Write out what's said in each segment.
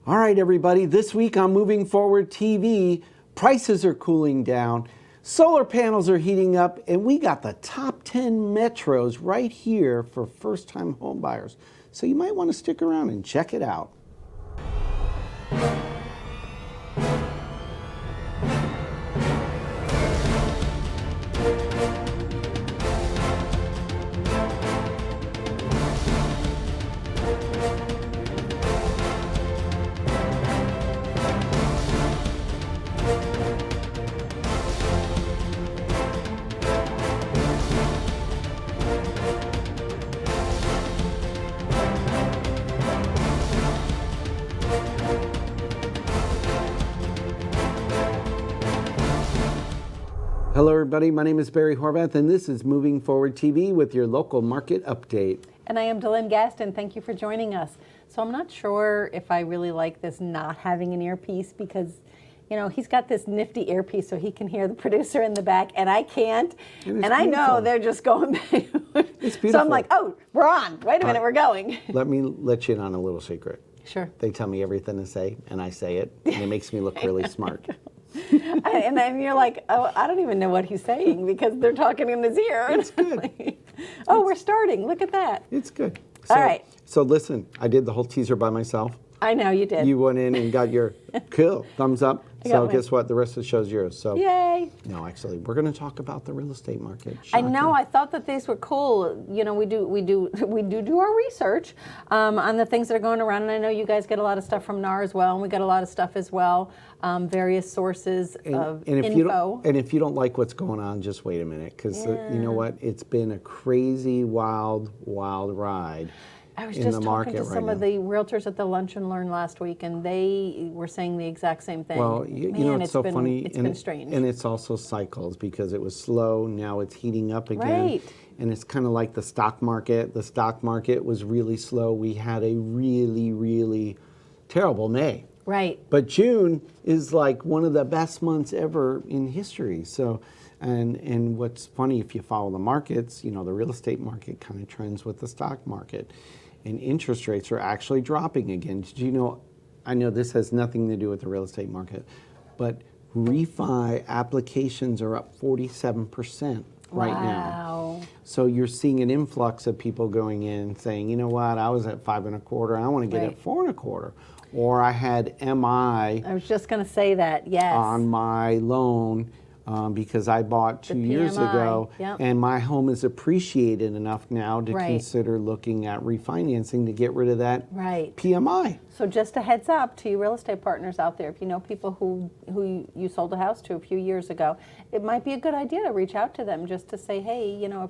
All right, everybody, this week on Moving Forward TV, prices are cooling down, solar panels are heating up, and we got the top 10 metros right here for first-time home buyers. So you might want to stick around and check it out. Hello, everybody. My name is Barry Horvath, and this is Moving Forward TV with your local market update. And I am DeLynn Gaston. Thank you for joining us. So I'm not sure if I really like this not having an earpiece because, you know, he's got this nifty earpiece so he can hear the producer in the back, and I can't. And I know they're just going back. It's beautiful. So I'm like, oh, we're on. Wait a minute, we're going. Let me let you in on a little secret. Sure. They tell me everything to say, and I say it, and it makes me look really smart. And then you're like, oh, I don't even know what he's saying because they're talking in his ear. It's good. We're starting. Look at that. It's good. All right. So listen, I did the whole teaser by myself. I know you did. You went in and got your cool thumbs up. So guess what? The rest of the show's yours. So yay! No, actually, we're going to talk about the real estate market. Shocking. I know. I thought that these were cool. You know, we do our research on the things that are going around, and I know you guys get a lot of stuff from NAR as well, and we get a lot of stuff as well, various sources of info. And if you don't like what's going on, just wait a minute, because you know what? It's been a crazy, wild ride. I was just talking to some of the realtors at the Lunch and Learn last week, and they were saying the exact same thing. Well, you know, it's so funny. It's been strange. And it's also cycles because it was slow. Now it's heating up again. Right. And it's kind of like the stock market. The stock market was really slow. We had a really, really terrible May. Right. But June is like one of the best months ever in history. So, and what's funny, if you follow the markets, you know, the real estate market kind of trends with the stock market. And interest rates are actually dropping again. Did you know, I know this has nothing to do with the real estate market, but refi applications are up 47% right now. So you're seeing an influx of people going in saying, you know what, I was at 5.25, I want to get at 4.25. Or I had MI. I was just going to say that, yes. On my loan. Because I bought 2 years ago, and my home is appreciated enough now to consider looking at refinancing to get rid of that PMI. So just a heads up to you real estate partners out there, if you know people who you sold a house to a few years ago, it might be a good idea to reach out to them just to say, hey, you know,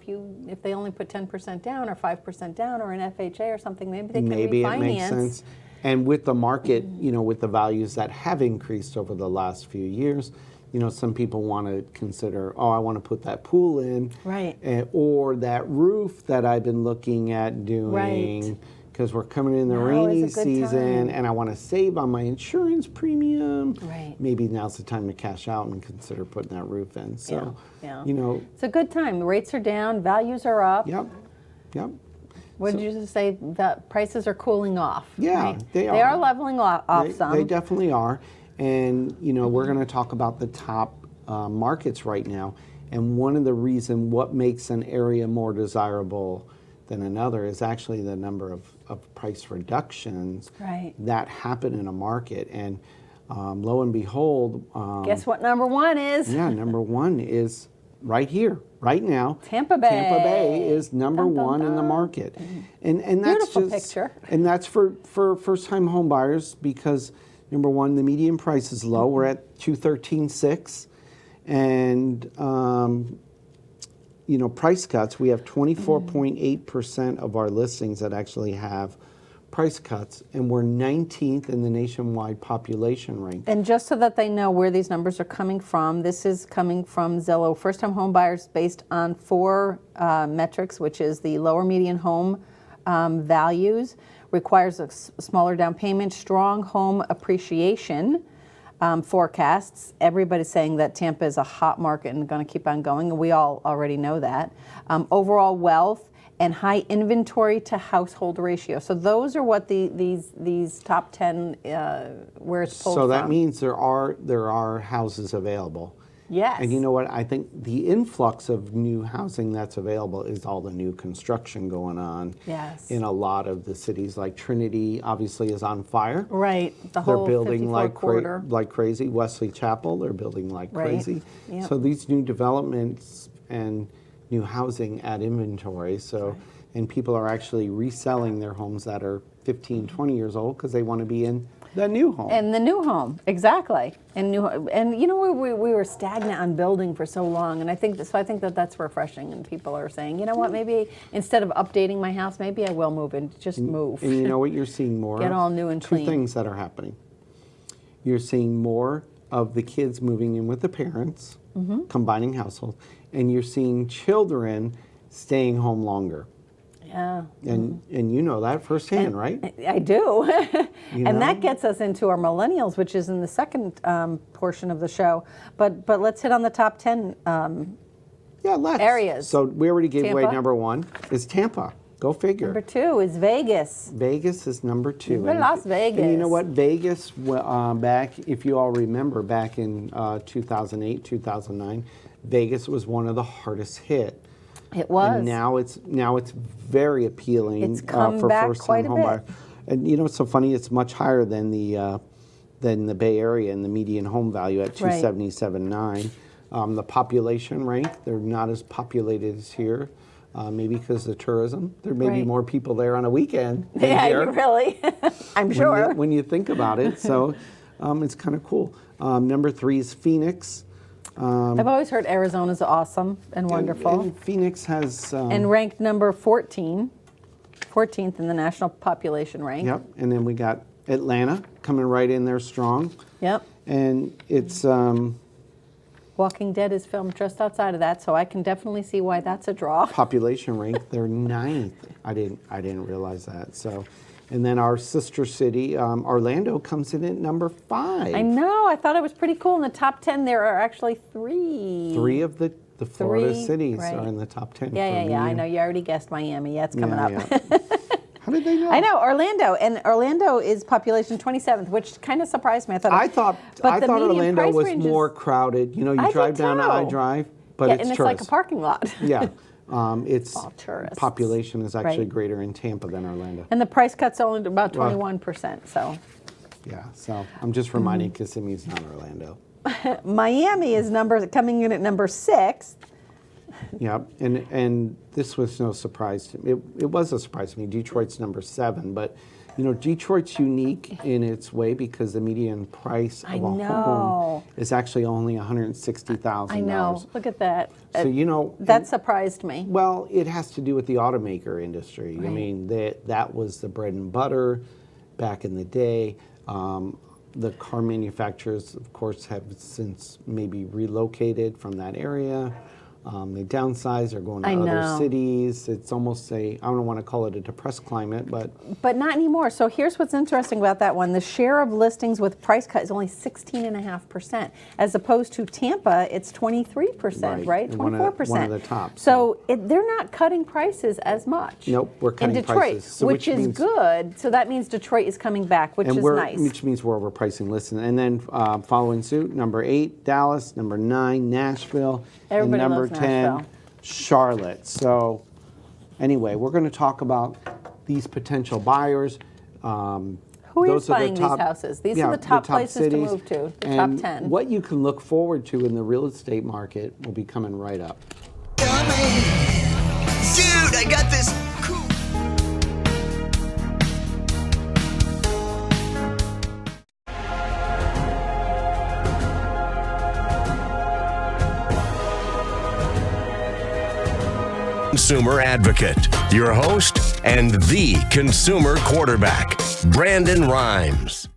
if they only put 10% down or 5% down or an FHA or something, maybe they can refinance. Maybe it makes sense. And with the market, you know, with the values that have increased over the last few years, you know, some people want to consider, oh, I want to put that pool in. Right. Or that roof that I've been looking at doing. Because we're coming in the rainy season and I want to save on my insurance premium. Right. Maybe now's the time to cash out and consider putting that roof in. So, you know. It's a good time. The rates are down, values are up. Yep. What did you just say? That prices are cooling off. Yeah, right? they are. They are leveling off some. They definitely are. And, you know, we're going to talk about the top markets right now. And one of the reasons what makes an area more desirable than another is actually the number of price reductions that happen in a market. And lo and behold. Guess what number one is? Yeah, number one is right here, right now. Tampa Bay. Tampa Bay is number one in the market. And that's beautiful picture. And that's for first-time home buyers because number one, the median price is low. We're at 213.6, and you know, price cuts. We have 24.8% of our listings that actually have price cuts, and we're 19th in the nationwide population rank. And just so that they know where these numbers are coming from, this is coming from Zillow. First-time home buyers based on four metrics, which is the lower median home values, requires a smaller down payment, strong home appreciation forecasts. Everybody's saying that Tampa is a hot market and going to keep on going, and we all already know that. Overall wealth and high inventory to household ratio. So those are what these top 10 where it's pulled from. So that means there are houses available. Yes. And you know what? I think the influx of new housing that's available is all the new construction going on. Yes. In a lot of the cities, like Trinity, obviously is on fire. Right. The They're whole building 54 like quarter. like crazy. Wesley Chapel, they're building like Right. crazy. Yep. So these new developments and new housing add inventory. So, and people are actually reselling their homes that are 15, 20 years old because they want to be in the new home. And the new home, exactly. And you know, we were stagnant on building for so long, and I think that that's refreshing. And people are saying, you know what, maybe instead of updating my house, maybe I will move and just move. And you know what you're seeing more? Get all new and clean. Two things that are happening. You're seeing more of the kids moving in with the parents, combining households, and you're seeing children staying home longer. Yeah. And you know that firsthand, right? I do. You And know? that gets us into our millennials, which is in the second portion of the show. But let's hit on the top 10. Yeah, let's. Areas. So we already gave away Tampa? number 1 is Tampa. Go figure. Number 2 is Vegas. Vegas is number 2. Las Vegas. And you know what? Vegas, back, if you all remember, back in 2008, 2009, Vegas was one of the hardest hit. It was. And now it's very appealing It's come for back first-time quite a home bit. buyers. And you know what's so funny? It's much higher than the Bay Area and the median home value at Right. 277.9. The population rank, they're not as populated as here. Maybe because of the tourism. There may be Right. more people there on a weekend than Yeah, here. really. I'm sure. When you think about it. So it's kind of cool. Number 3 is Phoenix. I've always heard Arizona's awesome and wonderful. And Phoenix has... And ranked number 14th in the national population rank. Yep. And then we got Atlanta coming right in there strong. Yep. And it's... Walking Dead is filmed just outside of that, so I can definitely see why that's a draw. population rank, they're 9th. I didn't realize that. So, and then our sister city, Orlando, comes in at number 5. I know. I thought it was pretty cool. In the top 10, there are actually 3. 3 of the Florida 3, cities right. are in the top 10. Yeah. I know. You already guessed Miami. Yeah, it's coming up. Yeah. How did they know? I know, Orlando. And Orlando is population 27th, which kind of surprised me. I thought the median Orlando price was range more is- crowded. You know, you I drive did down to too. I-Drive, but yeah, it's and it's tourists. like a parking lot. Yeah. Its All tourists. population is actually Right. greater in Tampa than Orlando. And the price cut's only about 21%. So Yeah, so I'm just reminding Kissimmee's not Orlando. Miami is coming in at number 6. Yep, and this was no surprise to me. It was a surprise to me. Detroit's number 7, but you know, Detroit's unique in its way because the median price of I a know. home is actually only $160,000. I know. Look at that. So you know That surprised me. Well, it has to do with the automaker industry. I Right. mean, that was the bread and butter back in the day. The car manufacturers, of course, have since maybe relocated from that area. They downsize, they're going to I other know. cities. It's almost I don't want to call it a depressed climate, but But not anymore. So here's what's interesting about that one. The share of listings with price cut is only 16.5%, as opposed to Tampa, it's 23%, right? And 24%. one of the tops, So they're not cutting prices as much. Nope, we're cutting in Detroit, prices, so which is means- good. So that means Detroit is coming back, which is nice. Which means we're overpricing listings. And then following suit, number 8, Dallas, number 9, Nashville, Everybody and number loves 10, Nashville. Charlotte. So anyway, we're going to talk about these potential buyers. Who is buying these houses? These are the top places to cities, move to, the and top 10. what you can look forward to in the real estate market will be coming right up. Dude, I got this cool. Consumer advocate, your host, and the consumer quarterback, Brandon Rhymes.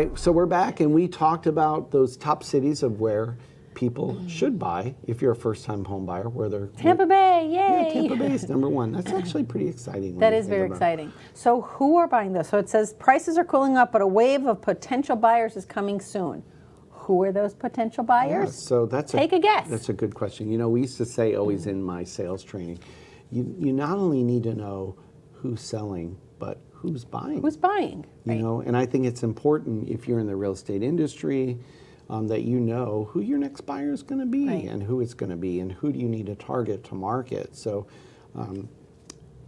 right, so we're back, and we talked about those top cities of where people should buy if you're a first-time home buyer, where they're Tampa Bay, yay! Yeah, Tampa Bay is number one. That's actually pretty exciting. That is very exciting. So who are buying this? So it says prices are cooling up, but a wave of potential buyers is coming soon. Who are those potential buyers? Yeah, so Take a guess. That's a good question. You know, we used to say always in my sales training, you not only need to know who's selling, but who's buying. Who's buying? You know, and I think it's important if you're in the real estate industry that you know who your next buyer is going to be and who it's going to be and who do you need to target to market. So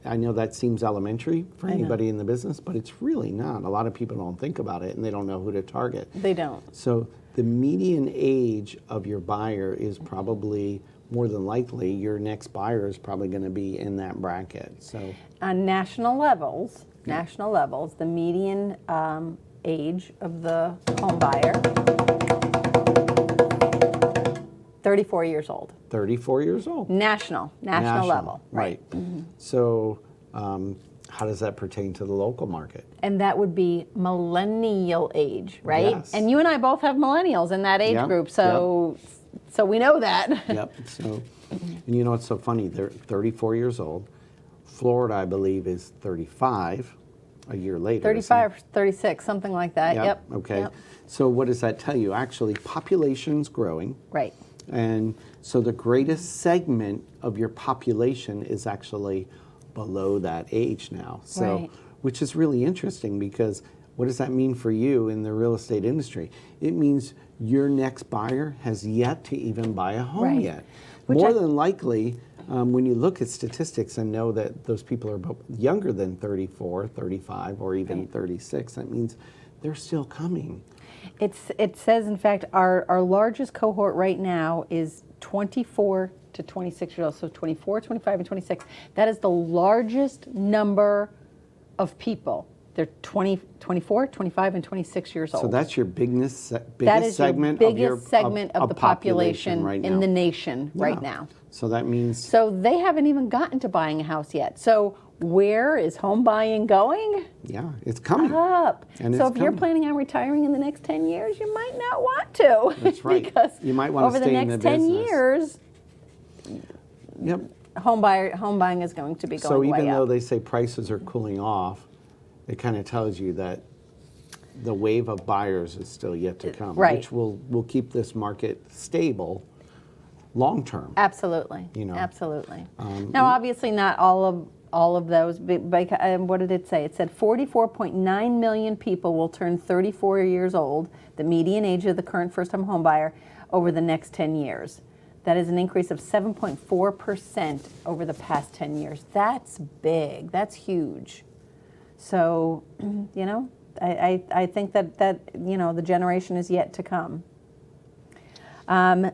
I know that seems elementary for anybody in the business, but it's really not. A lot of people don't think about it and they don't know who to target. They don't. So the median age of your buyer is probably, more than likely, your next buyer is probably going to be in that bracket. So on national levels, the median age of the home buyer, 34 years old. 34 years old. National level. Right. So how does that pertain to the local market? And that would be millennial age, right? Yes. And you and I both have millennials in that age group, so we know that. Yep. So, and you know what's so funny? They're 34 years old. Florida, I believe, is 35 a year later. 35, 36, something like that. Yep. Okay. Yep. So what does that tell you? Actually, population's growing. Right. And so the greatest segment of your population is actually below that age now. So, which is really interesting because what does that mean for you in the real estate industry? It means your next buyer has yet to even buy a home yet. More than likely, when you look at statistics and know that those people are younger than 34, 35, or even 36, that means they're still coming. It says, in fact, our largest cohort right now is 24 to 26 years old. So 24, 25, and 26. That is the largest number of people. They're 24, 25, and 26 years old. So that's your biggest that is segment your of your biggest segment of the population right in now. the nation right now. So that means... So they haven't even gotten to buying a house yet. So where is home buying going? Yeah, it's coming. Up. And so it's if you're coming. planning on retiring in the next 10 years, you might not want to. That's right. Because you might want to over stay the in next the 10 business. years, Yep. home buying is going to be going So way even though up. they say prices are cooling off, it kind of tells you that the wave of buyers is still yet to come, which will keep this market stable long term. Absolutely. You know. Absolutely. Now, obviously, not all of those. But what did it say? It said 44.9 million people will turn 34 years old, the median age of the current first-time home buyer, over the next 10 years. That is an increase of 7.4% over the past 10 years. That's big. That's huge. So, you know, I think that you know, the generation is yet to come.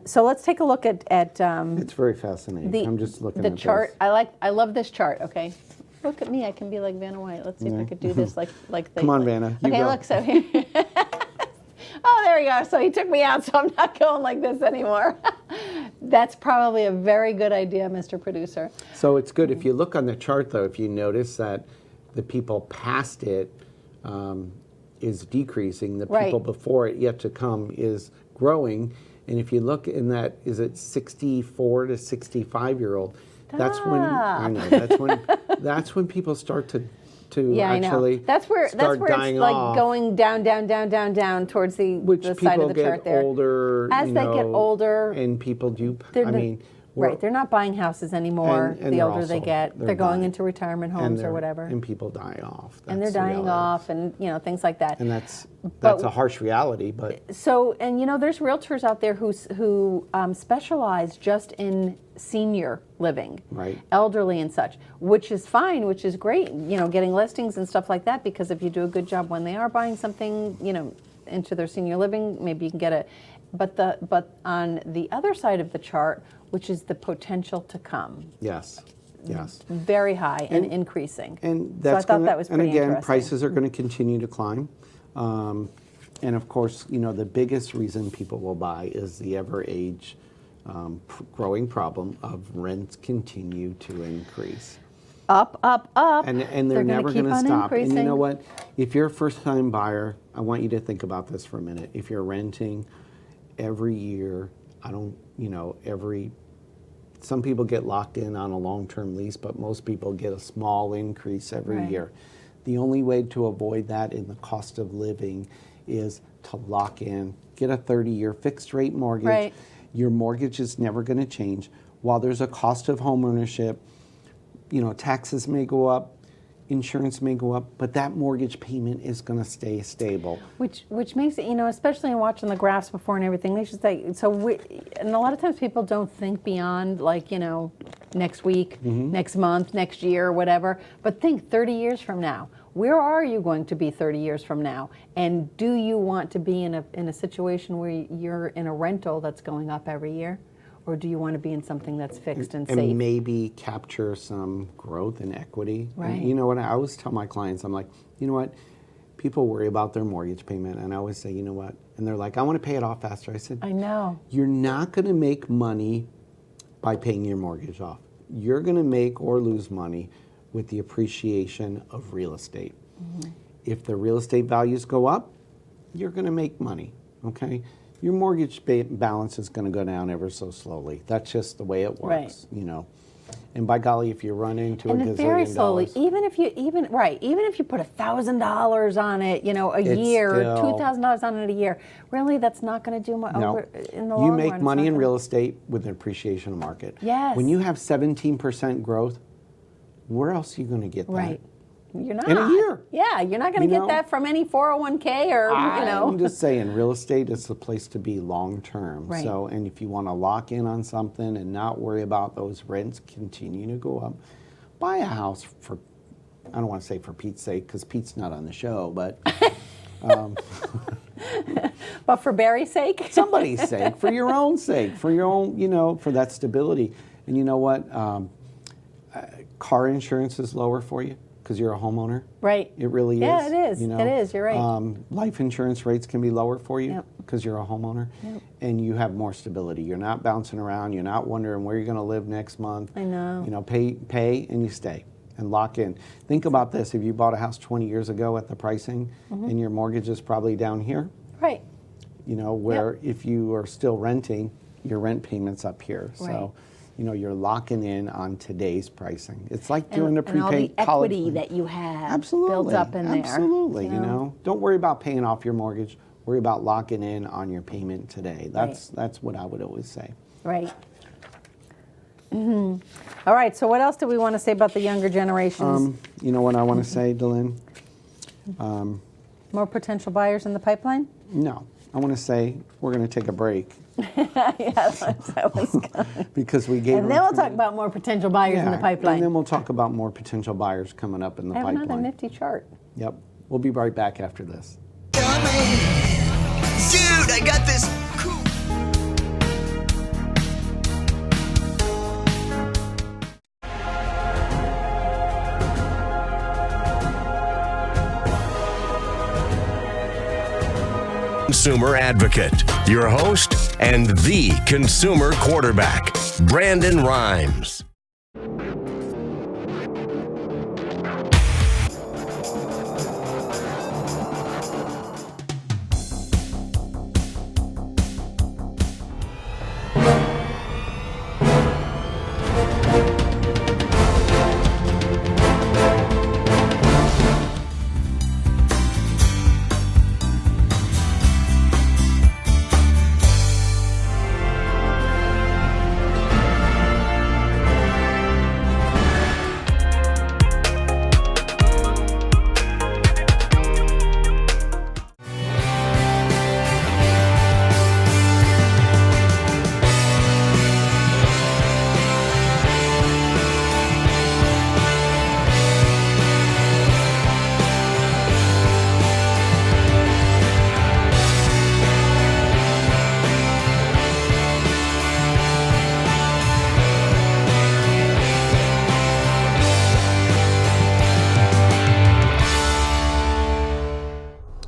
So let's take a look at It's very fascinating. I'm just looking the at chart. this. I love this chart. Okay, look at me. I can be like Vanna White. Let's see if I could do this like they. Come on, Vanna. You Okay, go. look. So here. Oh, there we go. So he took me out, so I'm not going like this anymore. That's probably a very good idea, Mr. Producer. So it's good. If you look on the chart, though, if you notice that the people past it is decreasing, the people before it yet to come is growing. And if you look in that, is it 64 to 65-year-old? That's when I know. That's when people start to Yeah, actually I know. That's where dying it's like off. going down towards the side of the chart there. Older, As they get older, and people do. They're not buying houses anymore. And the they're older they also- get, they're they're going dying. into retirement homes or whatever. And people die off. And they're That's the dying reality. off, and you know, things like that. And that's a harsh reality, but So, and you know, there's realtors out there who specialize just in senior living, Right. elderly and such, which is fine, which is great. You know, getting listings and stuff like that, because if you do a good job when they are buying something, you know, into their senior living, maybe you can get it. But on the other side of the chart, which is the potential to come, yes. very high and increasing. And so I that's thought that was pretty and again, interesting. prices are going to continue to climb. And of course, you know, the biggest reason people will buy is the growing problem of rents continue to increase. up, up, up. And they're gonna never keep going to on stop. And you increasing. know what? If you're a first-time buyer, I want you to think about this for a minute. If you're renting every year, some people get locked in on a long-term lease, but most people get a small increase every Right. year. The only way to avoid that in the cost of living is to lock in, get a 30-year fixed rate mortgage. Right. Your mortgage is never going to change. While there's a cost of home ownership, taxes may go up, insurance may go up, but that mortgage payment is going to stay stable. Which makes it, especially in watching the graphs before and everything, they should say, and a lot of times people don't think beyond next week, next month, next year, whatever, but think 30 years from now. Where are you going to be 30 years from now? And do you want to be in a situation where you're in a rental that's going up every year? Or do you want to be in something that's fixed and safe? And maybe capture some growth and equity. Right. And you know what? I always tell my clients, I'm like, you know what? People worry about their mortgage payment. And I always say, you know what? And they're like, I want to pay it off faster. I said, I know. You're not going to make money by paying your mortgage off. You're going to make or lose money with the appreciation of real estate. Mm-hmm. If the real estate values go up, you're going to make money, okay? Your mortgage balance is going to go down ever so slowly. That's just the way it works, And by golly, if you run into a And gazillion it's very slowly. dollars, Even if you put $1,000 on it, a year, or still- $2,000 on it a year, really, that's not going to do much. no, In the long you run, make it's money not in gonna- real estate with an appreciation of market. Yes. When you have 17% growth, where else are you going to get that? Right. You're not. In a year. Yeah, you're not going to You get know? that from any 401k or, I'm just saying, real estate is the place to be long term. Right. So, and if you want to lock in on something and not worry about those rents continue to go up, buy a house for, I don't want to say for Pete's sake, because Pete's not on the show, but But for Barry's sake? somebody's sake, for your own sake, for your own, for that stability. And you know what? Car insurance is lower for you because you're a homeowner. Right. It really is. Yeah, it is. It is. You're right. Life insurance rates can be lower for you Yep. because you're a homeowner, Yep. and you have more stability. You're not bouncing around. You're not wondering where you're going to live next month. I know. Pay and you stay and lock in. Think about this: if you bought a house 20 years ago at the pricing, and your mortgage is probably down here, Right. where if you are still renting, your rent payment's up here. Right. So. You're locking in on today's pricing. It's like doing a And all prepaid the college. equity that you have Absolutely. builds up in there. Absolutely. Don't worry about paying off your mortgage. Worry about locking in on your payment today. That's what I would always say. Right. All right, so what else do we want to say about the younger generations? You know what I want to say, DeLynn? More potential buyers in the pipeline? No. I want to say we're going to take a break Yeah, that was coming. because we gave And them then we'll too talk many- about more potential buyers in the Yeah, pipeline. And then we'll talk about more potential buyers coming up in the I have pipeline. another nifty chart. Yep. We'll be right back after this. Dude, I got this cool. Consumer advocate, your host, and the consumer quarterback, Brandon Rhymes.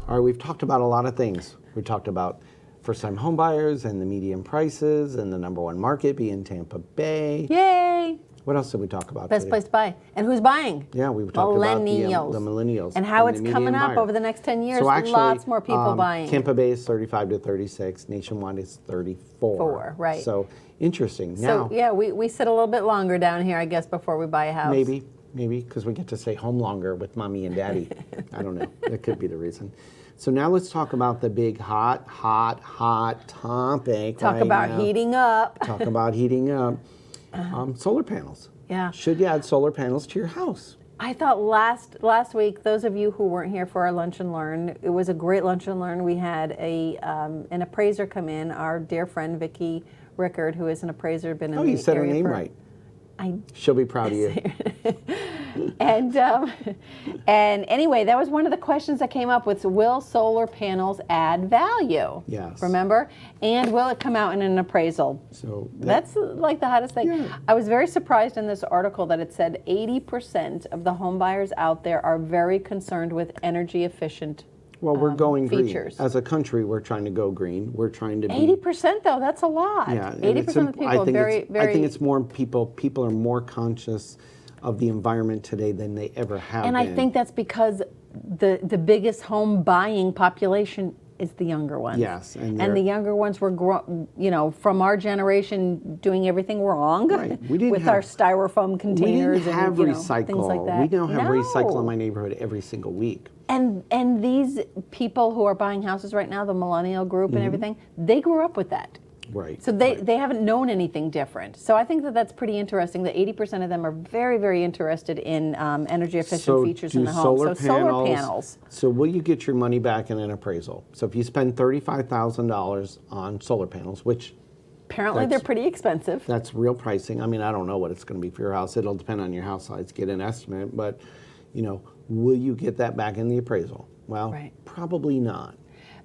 All right, we've talked about a lot of things. We talked about first-time home buyers and the median prices and the number one market being Tampa Bay. Yay! What else did we talk about Best today? place to buy. And who's buying? Yeah, we talked about Millennials. the millennials. And how the it's median coming up buyer. over the next 10 years. So actually, Lots more people buying. Tampa Bay is 35 to 36. Nationwide is 34. Right. So interesting. Now, So, yeah, we sit a little bit longer down here, I guess, before we buy a house. maybe, because we get to stay home longer with mommy and daddy. I don't know. That could be the reason. So now let's talk about the big hot topic. Talk right about now. heating up. Talk about heating up. Solar panels. Yeah. Should you add solar panels to your house? I thought last week, those of you who weren't here for our lunch and learn, it was a great lunch and learn. We had an appraiser come in, our dear friend Vicki Rickard, who is an appraiser, been in Oh, the you said her area name for- right. I She'll be proud of you. and anyway, that was one of the questions that came up with: will solar panels add value? Yes. Remember, and will it come out in an appraisal? So That's like the hottest thing. Yeah. I was very surprised in this article that it said 80% of the home buyers out there are very concerned with energy efficient. well, we're going features. green. As a country, we're trying to go green. We're trying to be 80% though, that's a lot. Yeah, and 80% of the people are very, very. I think it's more people are more conscious of the environment today than they ever have and been. I think that's because the biggest home buying population is the younger ones. Yes, and the they're- younger ones were, from our generation, doing everything wrong. Right. We didn't with have- our styrofoam we containers didn't have and recycle. things like that. We now have recycle No. in my neighborhood every single week. And these people who are buying houses right now, the millennial group and everything, they grew up with that. Right. So they haven't known anything different. So I think that that's pretty interesting that 80% of them are very, very interested in energy efficient features in the home. So solar panels. So will you get your money back in an appraisal? So if you spend $35,000 on solar panels, which Apparently they're pretty expensive. that's real pricing. I mean, I don't know what it's going to be for your house. It'll depend on your house size, get an estimate, but will you get that back in the appraisal? Well, Right. probably not.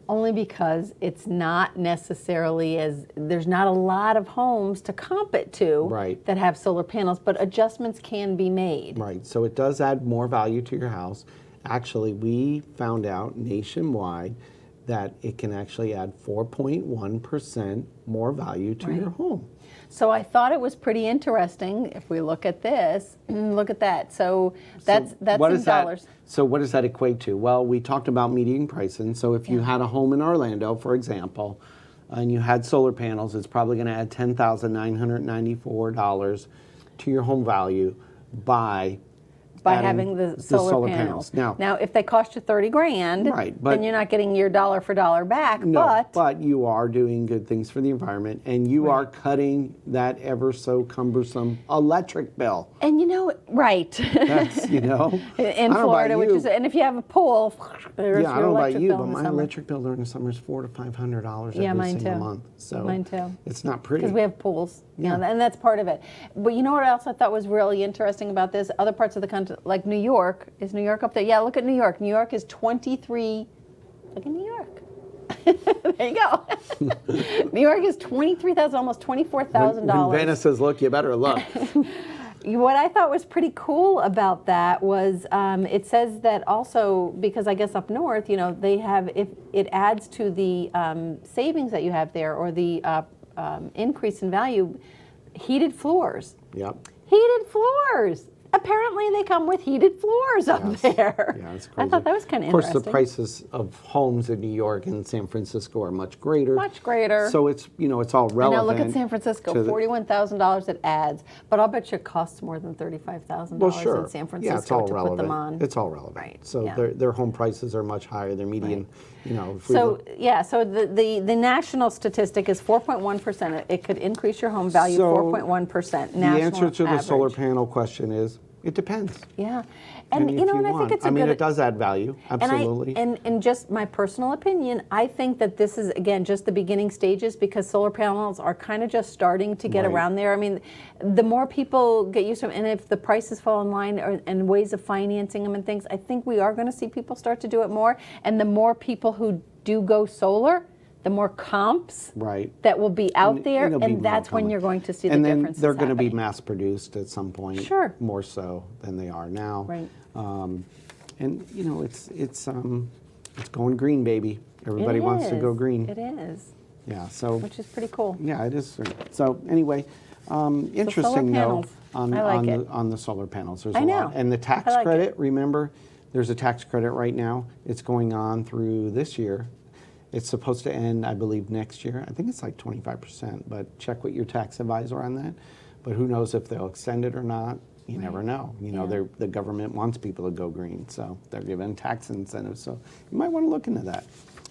Only because it's not necessarily there's not a lot of homes to comp it to Right. that have solar panels, but adjustments can be made. Right, so it does add more value to your house. Actually, we found out nationwide that it can actually add 4.1% more value to your home. So I thought it was pretty interesting. If we look at this, look at that. So that's what in is that? dollars. So what does that equate to? Well, we talked about median pricing. So if you had a home in Orlando, for example, and you had solar panels, it's probably going to add $10,994 to your home value by adding having the solar panels. Now, if they cost you 30 grand, Right, then but- you're not getting your dollar for dollar back. No, but you are doing good things for the environment, and you are cutting that ever so cumbersome electric bill. and right. That's, in I don't know Florida, about which you. is, and if you have a pool, there's Yeah, I your don't know about electric you, bill but in the my summer. electric bill during the summer is $400 to $500 Yeah, every mine single too. month. So Mine too. it's not pretty. Because we have pools, Yeah. and that's part of it. But you know what else I thought was really interesting about this? Other parts of the country, like New York, is New York up there? Yeah, look at New York. New York is 23. Look at New York. There you go. New York is 23,000, almost $24,000. When Vanna says, "Look, you better look." What I thought was pretty cool about that was it says that also, because I guess up north, they have, if it adds to the savings that you have there or the increase in value, heated floors. Yep. Heated floors. Apparently they come with heated floors up there. Yeah, it's I crazy. thought that was kind of Of course, interesting. the prices of homes in New York and San Francisco are much greater. Much greater. So it's it's all I relevant. know, look at San Francisco, to the- $41,000 it adds, but I'll bet you it costs more than $35,000 Well, sure. in San Francisco Yeah, it's all to relevant. put them on. It's all relevant. Right, So yeah. their home prices are much higher. Their median, if we So look- so the national statistic is 4.1%. It could increase your home value So 4.1%. the National answer to the solar average. panel question is it depends. Yeah, and if and I want. think it's a I mean, good. it does add value. Absolutely. And just my personal opinion, I think that this is, again, just the beginning stages because solar panels are kind of just starting to get Right. around there. I mean, the more people get used to them, and if the prices fall in line and ways of financing them and things, I think we are going to see people start to do it more. And the more people who do go solar, the more comps Right. that will be out And there, it'll be and more that's when common. you're going to see and the then differences they're going to be happening. mass produced at some point. Sure. More so than they are now. Right. And it's going green, baby. Everybody It wants to go is. green. It is, Yeah. So which is pretty cool. yeah, it is. So anyway, Interesting though, panels. I like it. on the solar panels. There's I a know. lot. And the tax I like credit, it. remember, there's a tax credit right now. It's going on through this year. It's supposed to end, I believe, next year. I think it's like 25%, but check with your tax advisor on that. But who knows if they'll extend it or not. You never know. You know, the government wants people to go green, so they're giving tax incentives. So you might want to look into that.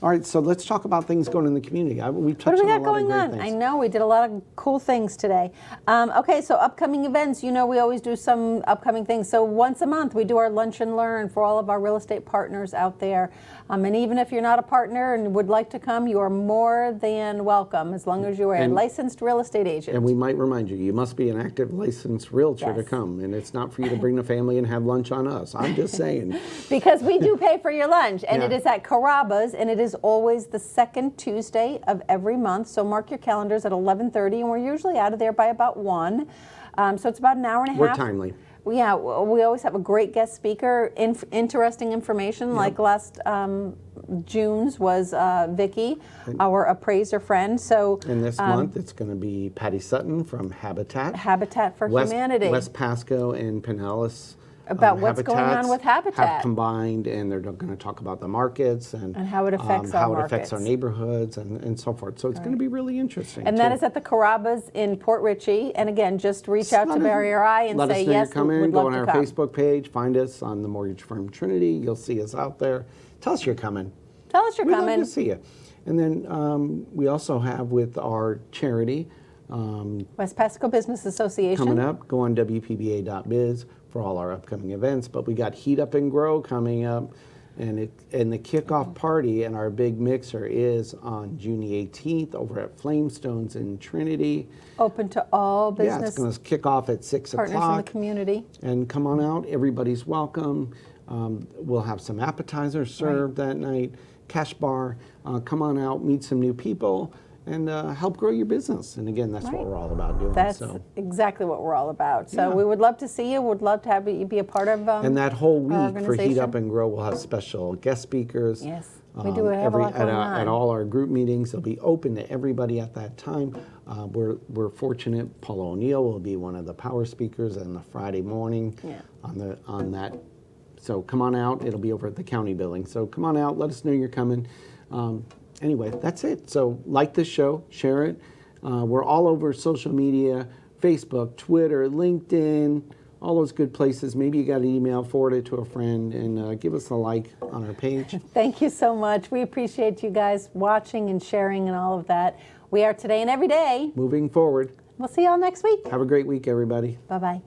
All right, so let's talk about things going in the community. We touched What do we on got a lot of going great on? things. I know we did a lot of cool things today. Okay, so upcoming events. You know, we always do some upcoming things. So once a month, we do our lunch and learn for all of our real estate partners out there. And even if you're not a partner and would like to come, you are more than welcome, as long as you are a licensed real estate agent. And we might remind you, you must be an active licensed realtor to Yes. come. And it's not for you to bring the family and have lunch on us. I'm just saying. Because we do pay for your lunch, and it Yeah. is at Carrabba's, and it is always the second Tuesday of every month. So mark your calendars at 11:30, and we're usually out of there by about 1. So it's about an hour and a half. We're timely. Yeah, we always have a great guest speaker, interesting information. Like last June's was Vicky, our appraiser friend. So And this month, it's going to be Patty Sutton from Habitat for Humanity. West Pasco and Pinellas. About what's going on Habitats with Habitat. have combined, and they're going to talk about the markets and how it affects our how it affects our markets. neighborhoods and so forth. So it's going to be really interesting. And that too. is at the Carrabba's in Port Richey. And again, just reach out to Barry or I and let say, us know yes, you're coming. we'd Go love on to our come. Facebook page. Find us on the mortgage firm Trinity. You'll see us out there. Tell us you're coming. Tell us you're We'd coming. love to see you. And then we also have with our charity West Pasco Business Association. coming up. Go on WPBA.biz for all our upcoming events. But we got Heat Up and Grow coming up. And the kickoff party and our big mixer is on June the 18th over at Flamestones in Trinity. Open to all Yeah, it's business going to kick off at 6 partners in o'clock. the community. And come on out. Everybody's welcome. We'll have some appetizers served that night, cash bar. Come on out, meet some new people, and help grow your business. And again, that's what Right. we're all about doing. That's so. exactly what we're all about. So Yeah. we would love to see you. Would love to have you be a part of And that whole our week for Heat Up organization. and Grow, we'll have special guest speakers. Yes, we do have a lot going on. At all our group meetings. They'll be open to everybody at that time. We're fortunate. Paula O'Neill will be one of the power speakers on the Friday morning on that. So come on out. It'll be over at the county building. So come on out. Let us know you're coming. Anyway, that's it. So like this show, share it. We're all over social media, Facebook, Twitter, LinkedIn, all those good places. Maybe you got an email, forward it to a friend, and give us a like on our page. Thank you so much. We appreciate you guys watching and sharing and all of that. We are today and every day. Moving forward. We'll see y'all next week. Have a great week, everybody. Bye-bye.